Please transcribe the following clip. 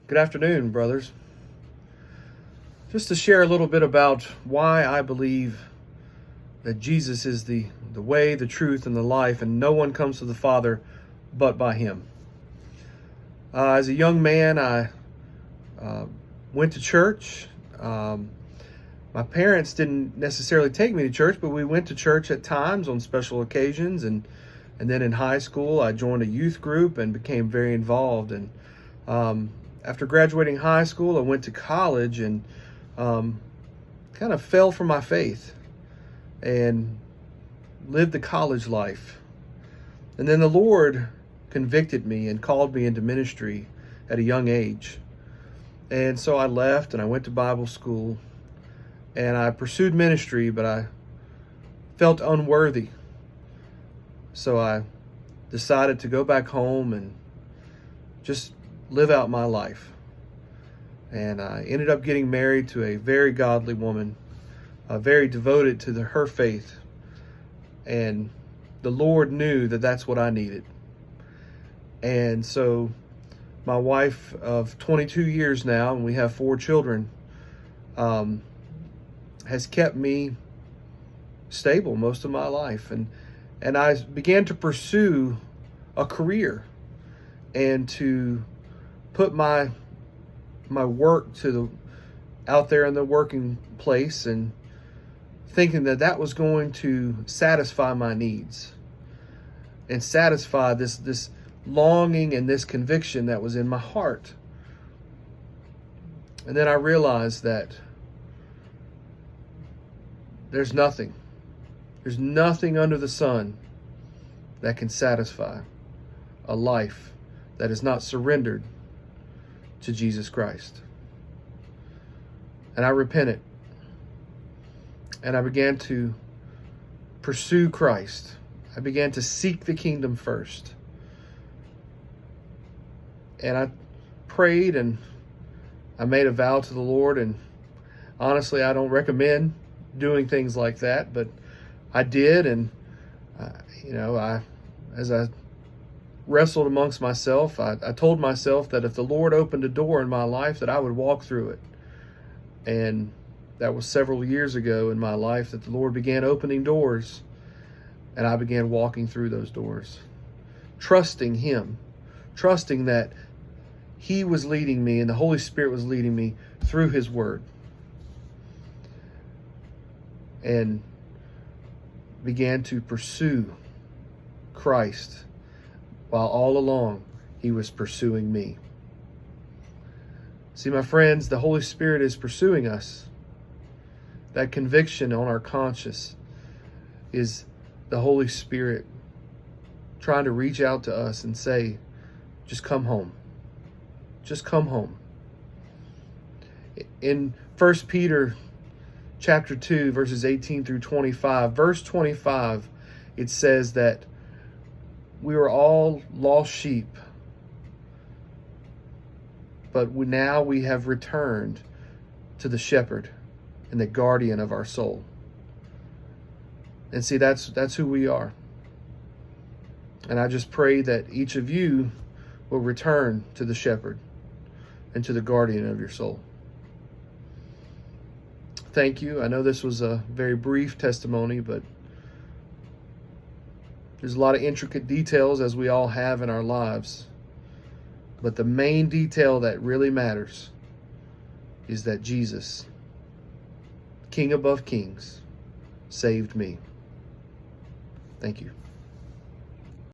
Good afternoon, brothers. Just to share a little bit about why I believe that Jesus is the way, the truth, and the life, and no one comes to the Father but by Him. As a young man, I went to church. My parents didn't necessarily take me to church, but we went to church at times on special occasions. And then in high school, I joined a youth group and became very involved. And after graduating high school, I went to college and kind of fell from my faith and lived the college life. And then the Lord convicted me and called me into ministry at a young age. And so I left and I went to Bible school and I pursued ministry, but I felt unworthy. So I decided to go back home and just live out my life. And I ended up getting married to a very godly woman, very devoted to her faith. And the Lord knew that that's what I needed. And so my wife of 22 years now, and we have 4 children, has kept me stable most of my life. And I began to pursue a career and to put my work out there in the working place, and thinking that was going to satisfy my needs and satisfy this longing and this conviction that was in my heart. And then I realized that there's nothing under the sun that can satisfy a life that is not surrendered to Jesus Christ. And I repented. And I began to pursue Christ. I began to seek the kingdom first. And I prayed and I made a vow to the Lord. And honestly, I don't recommend doing things like that, but I did. And, as I wrestled amongst myself, I told myself that if the Lord opened a door in my life, that I would walk through it. And that was several years ago in my life that the Lord began opening doors, and I began walking through those doors, trusting Him, trusting that He was leading me and the Holy Spirit was leading me through His Word, and began to pursue Christ while all along He was pursuing me. See, my friends, the Holy Spirit is pursuing us. That conviction on our conscience is the Holy Spirit trying to reach out to us and say, just come home. Just come home. In 1 Peter chapter 2, verses 18 through 25, verse 25, it says that we were all lost sheep, but now we have returned to the shepherd and the guardian of our soul. And see, that's who we are. And I just pray that each of you will return to the shepherd and to the guardian of your soul. Thank you. I know this was a very brief testimony, but there's a lot of intricate details, as we all have in our lives. But the main detail that really matters is that Jesus, King above kings, saved me. Thank you.